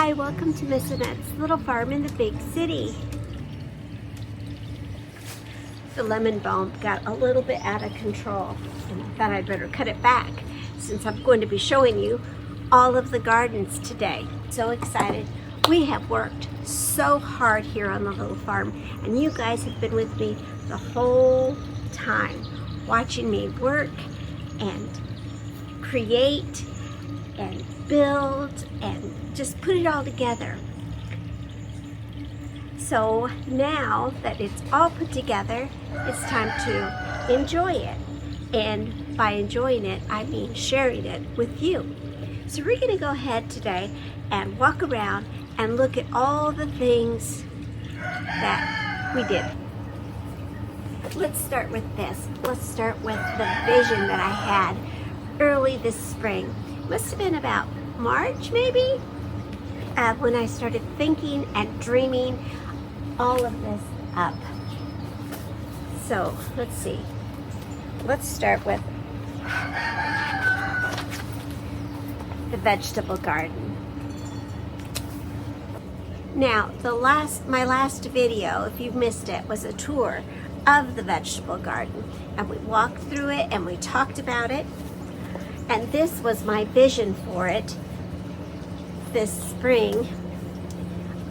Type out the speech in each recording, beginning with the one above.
Hi, welcome to Miss Annette's little farm in the big city. The lemon balm got a little bit out of control, and I thought I'd better cut it back since I'm going to be showing you all of the gardens today. So excited. We have worked so hard here on the little farm, and you guys have been with me the whole time, watching me work and create and build and just put it all together. So now that it's all put together, it's time to enjoy it. And by enjoying it, I mean sharing it with you. So we're gonna go ahead today and walk around and look at all the things that we did. Let's start with this. Let's start with the vision that I had early this spring. Must have been about March maybe, when I started thinking and dreaming all of this up. So let's see. Let's start with the vegetable garden. Now, my last video, if you've missed it, was a tour of the vegetable garden, and we walked through it and we talked about it. And this was my vision for it this spring.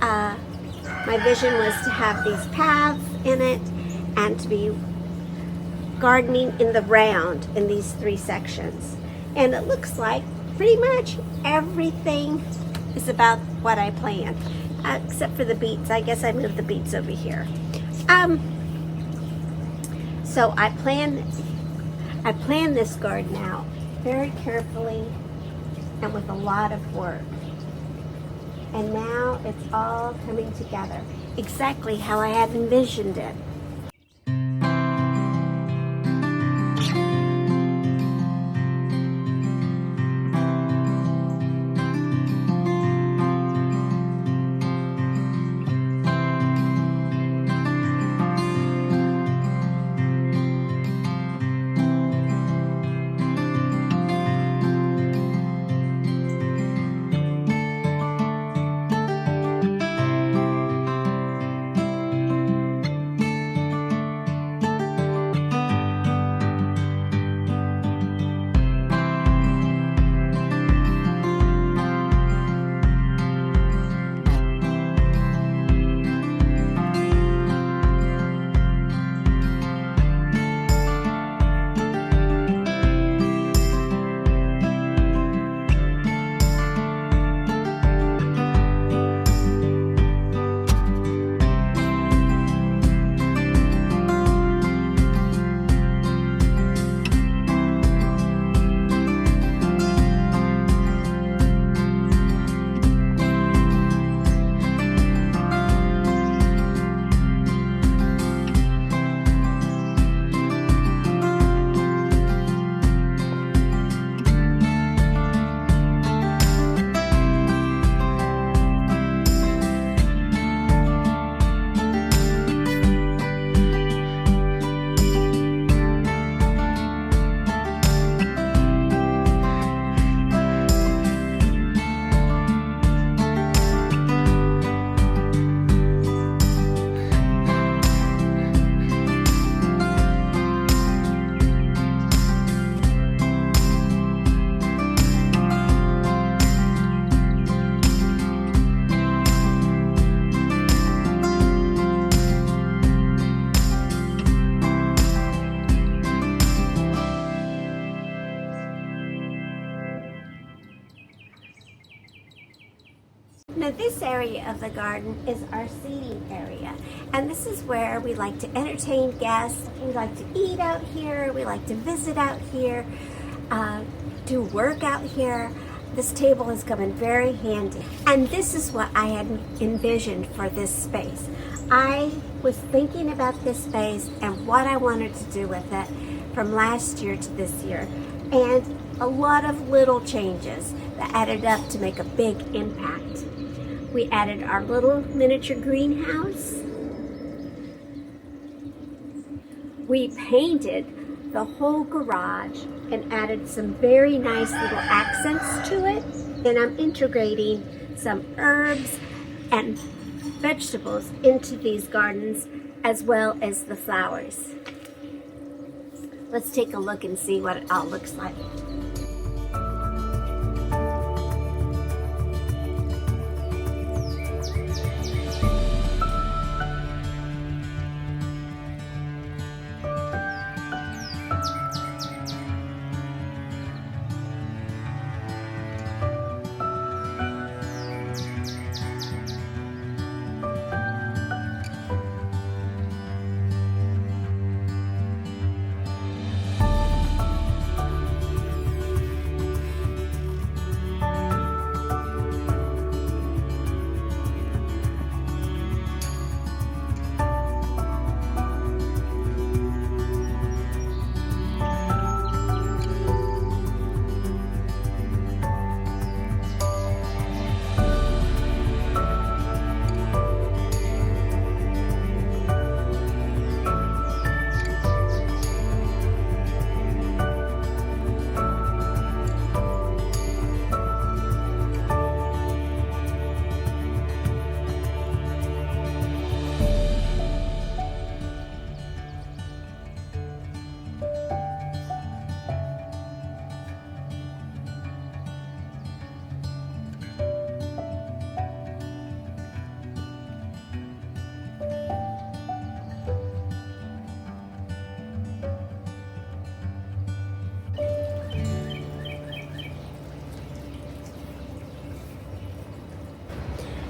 My vision was to have these paths in it and to be gardening in the round in these 3 sections. And it looks like pretty much everything is about what I planned, except for the beets. I guess I moved the beets over here. So I planned this garden out very carefully and with a lot of work. And now it's all coming together exactly how I had envisioned it. Now this area of the garden is our seating area, and this is where we like to entertain guests, we like to eat out here, we like to visit out here, do work out here. This table has come in very handy, and this is what I had envisioned for this space. I was thinking about this space and what I wanted to do with it from last year to this year, and a lot of little changes that added up to make a big impact. We added our little miniature greenhouse. We painted the whole garage and added some very nice little accents to it. And I'm integrating some herbs and vegetables into these gardens, as well as the flowers. Let's take a look and see what it all looks like.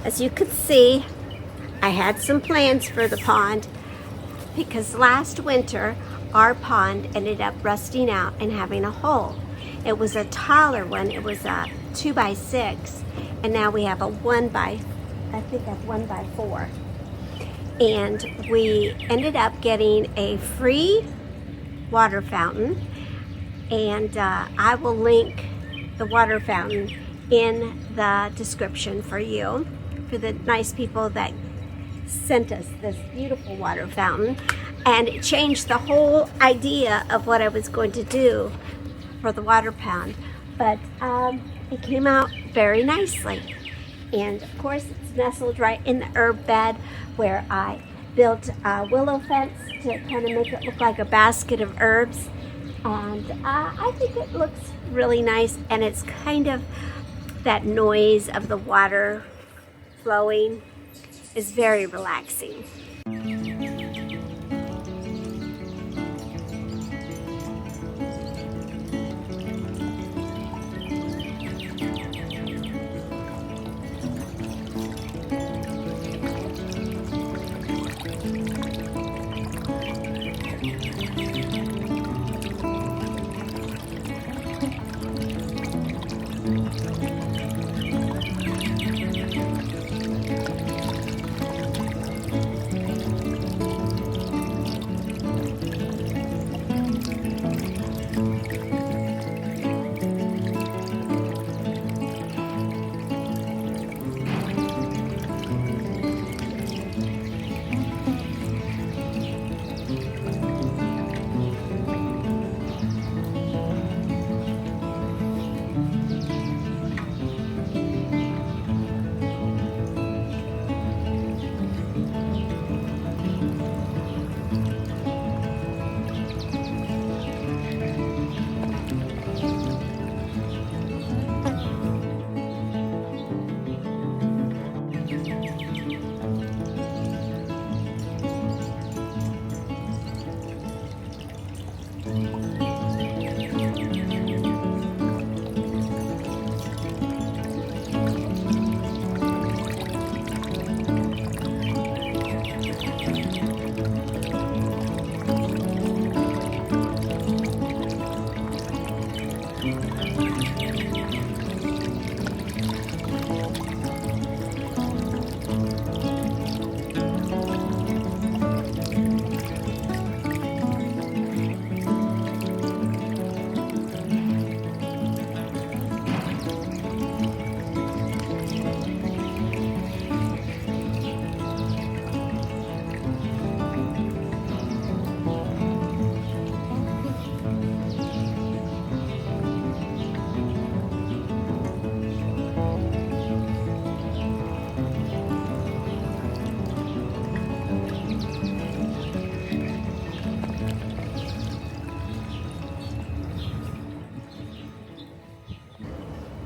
As you could see, I had some plans for the pond because last winter our pond ended up rusting out and having a hole. It was a taller one. It was a 2x6, and now we have a 1x4. And we ended up getting a free water fountain, and I will link the water fountain in the description for you, for the nice people that sent us this beautiful water fountain. And it changed the whole idea of what I was going to do for the water pond, but it came out very nicely. And of course it's nestled right in the herb bed where I built a willow fence to kind of make it look like a basket of herbs. And I think it looks really nice, and it's kind of that noise of the water flowing is very relaxing.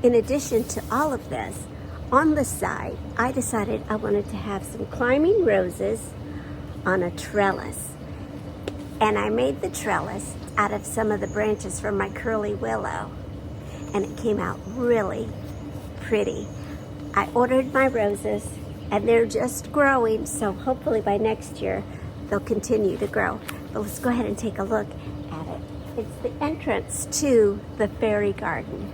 in addition to all of this, on the side, I decided I wanted to have some climbing roses on a trellis. And I made the trellis out of some of the branches from my curly willow. And it came out really pretty. I ordered my roses and they're just growing, so hopefully by next year they'll continue to grow. But let's go ahead and take a look at it. It's the entrance to the fairy garden.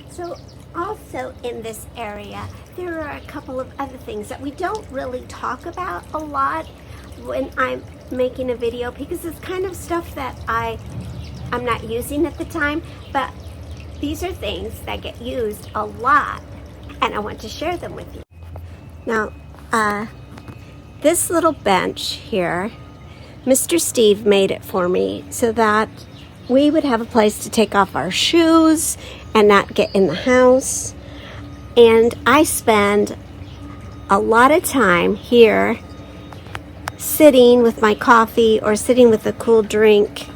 So also in this area, there are a couple of other things that we don't really talk about a lot when I'm making a video, because it's kind of stuff that I'm not using at the time, but these are things that get used a lot and I want to share them with you. Now, this little bench here, Mr. Steve made it for me so that we would have a place to take off our shoes and not get in the house. And I spend a lot of time here sitting with my coffee or sitting with a cool drink,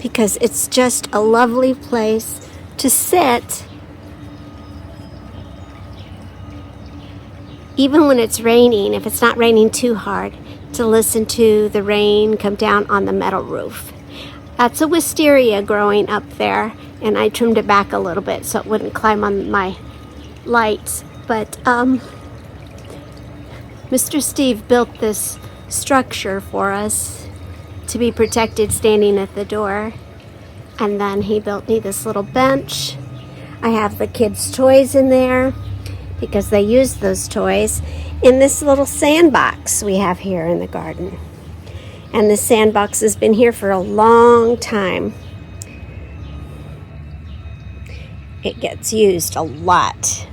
because it's just a lovely place to sit even when it's raining, if it's not raining too hard, to listen to the rain come down on the metal roof. That's a wisteria growing up there, and I trimmed it back a little bit so it wouldn't climb on my lights. But Mr. Steve built this structure for us to be protected standing at the door. And then he built me this little bench. I have the kids' toys in there because they use those toys in this little sandbox we have here in the garden. And this sandbox has been here for a long time. It gets used a lot.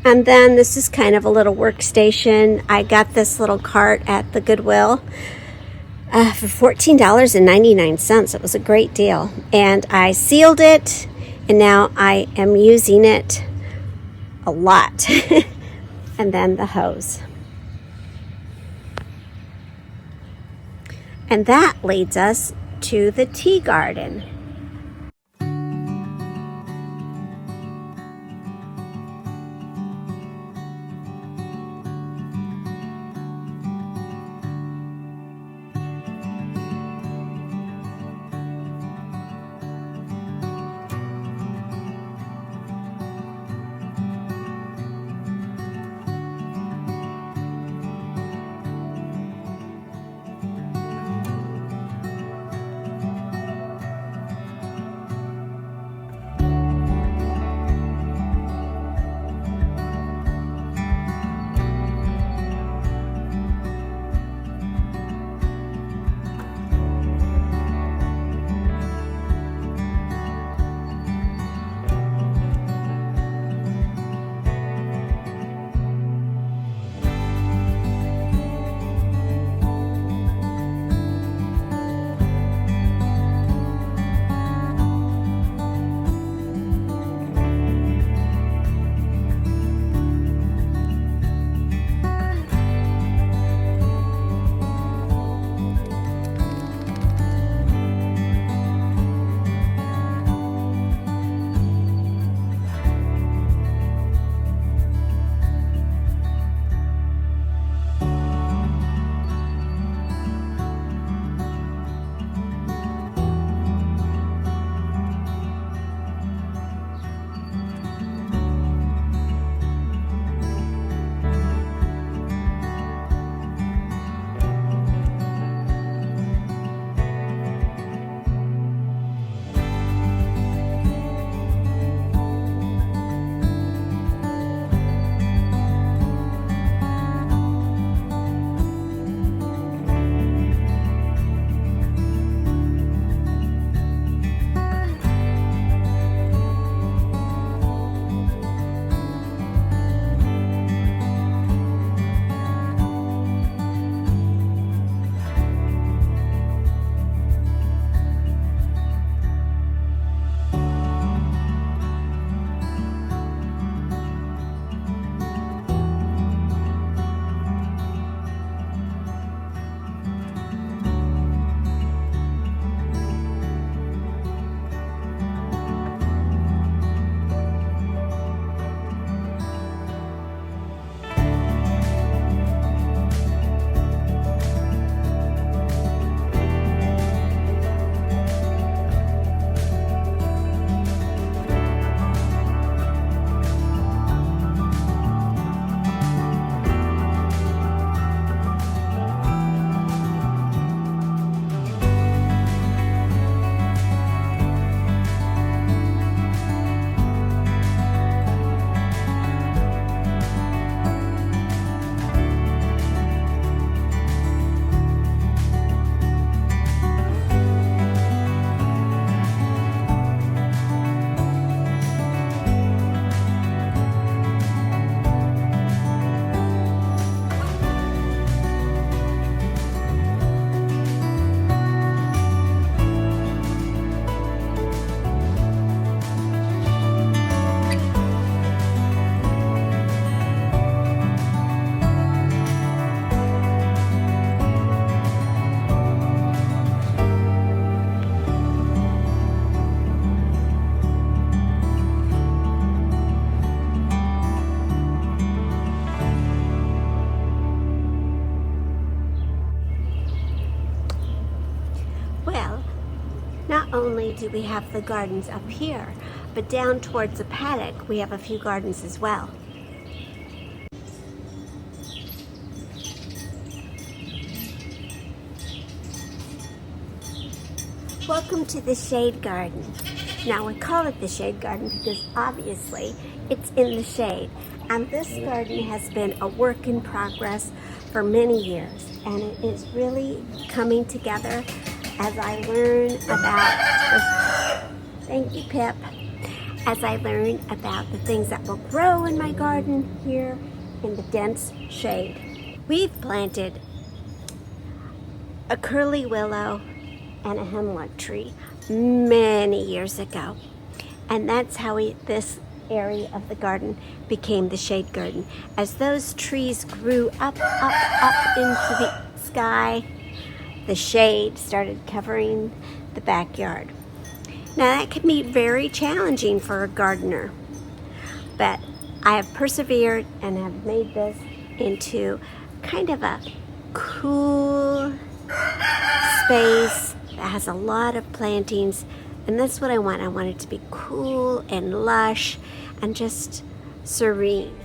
And then this is kind of a little workstation. I got this little cart at the Goodwill for $14.99. It was a great deal. And I sealed it, and now I am using it a lot. And then the hose. And that leads us to the tea garden. Not only do we have the gardens up here, but down towards the paddock we have a few gardens as well. Welcome to the shade garden. Now we call it the shade garden because obviously it's in the shade. And this garden has been a work in progress for many years, and it is really coming together as I learn about thank you, Pip. As I learn about the things that will grow in my garden here in the dense shade. We've planted a curly willow and a hemlock tree many years ago, and that's how this area of the garden became the shade garden. As those trees grew up into the sky, the shade started covering the backyard. Now that can be very challenging for a gardener, but I have persevered and have made this into kind of a cool space that has a lot of plantings, and that's what I want. I want it to be cool and lush and just serene.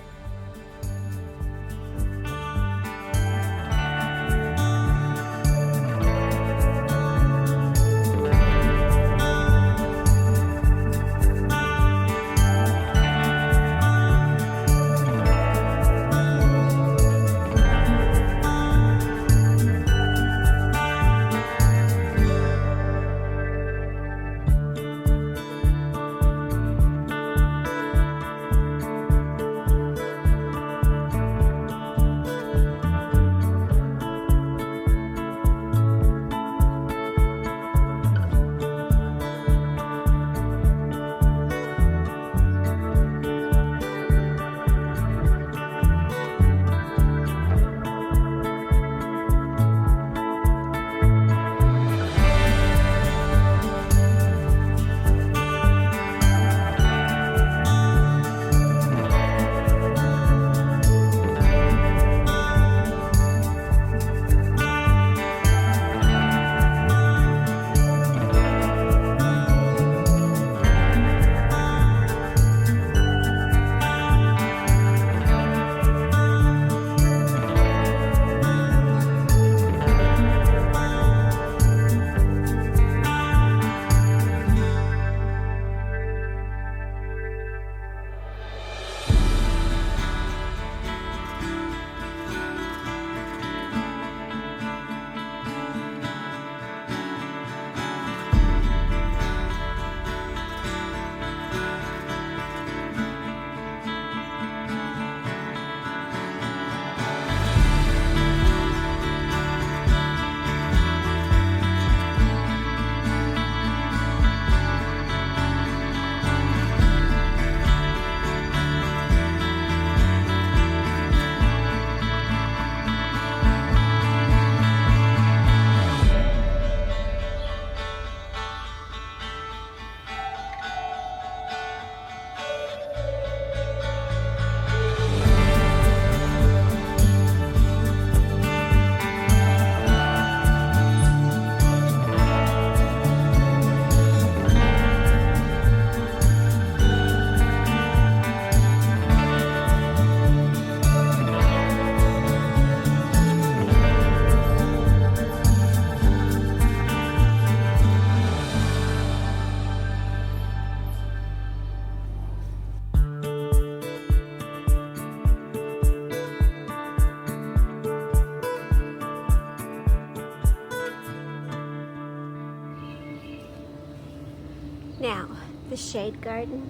Now, the shade garden.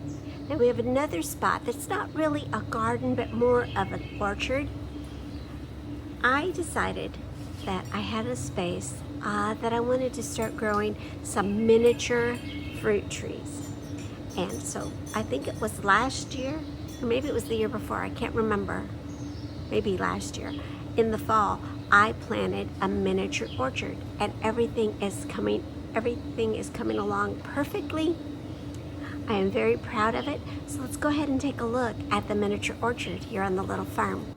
Now we have another spot that's not really a garden, but more of an orchard. I decided that I had a space that I wanted to start growing some miniature fruit trees. And so I think it was last year, or maybe it was the year before, I can't remember. Maybe last year. In the fall, I planted a miniature orchard, and everything is coming along perfectly. I am very proud of it. So let's go ahead and take a look at the miniature orchard here on the little farm.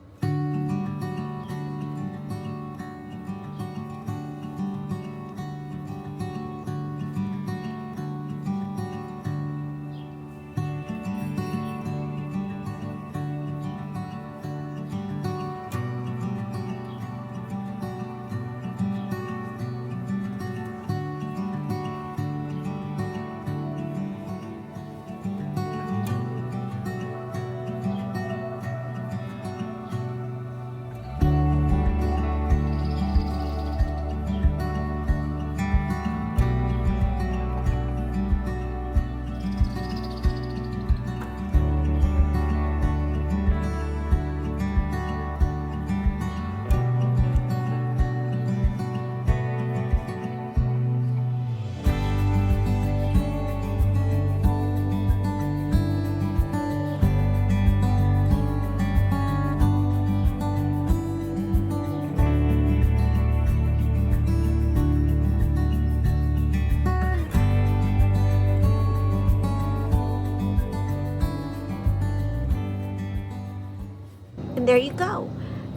there you go.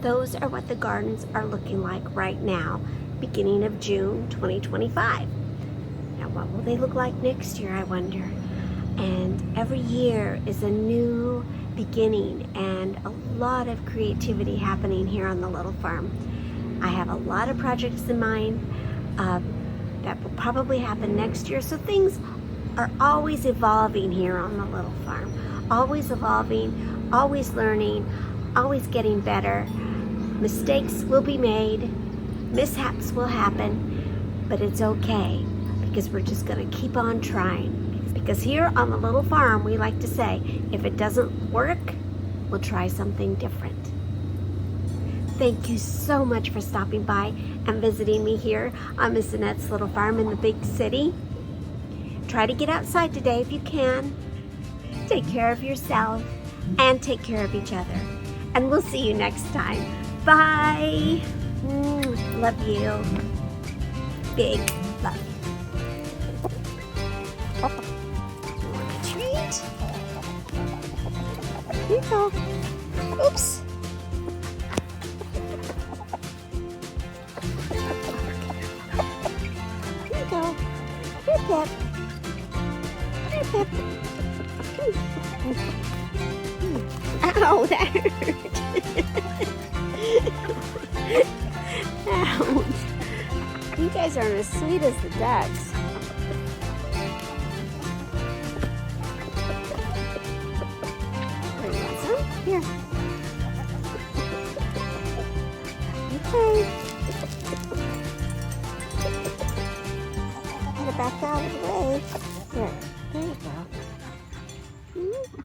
Those are what the gardens are looking like right now, beginning of June 2025. Now, what will they look like next year, I wonder? And every year is a new beginning and a lot of creativity happening here on the little farm. I have a lot of projects in mind that will probably happen next year. So things are always evolving here on the little farm. Always evolving, always learning, always getting better. Mistakes will be made, mishaps will happen, but it's okay because we're just going to keep on trying. Because here on the little farm, we like to say, if it doesn't work, we'll try something different. Thank you so much for stopping by and visiting me here on Miss Annette's little farm in the big city. Try to get outside today if you can. Take care of yourself and take care of each other. And we'll see you next time. Bye. Love you. Big love. Treat. Here you go. Oops. Here you go. Here, Pip. Here, Pip. Ow, that hurt. Ouch. You guys aren't as sweet as the ducks. You want some? Here.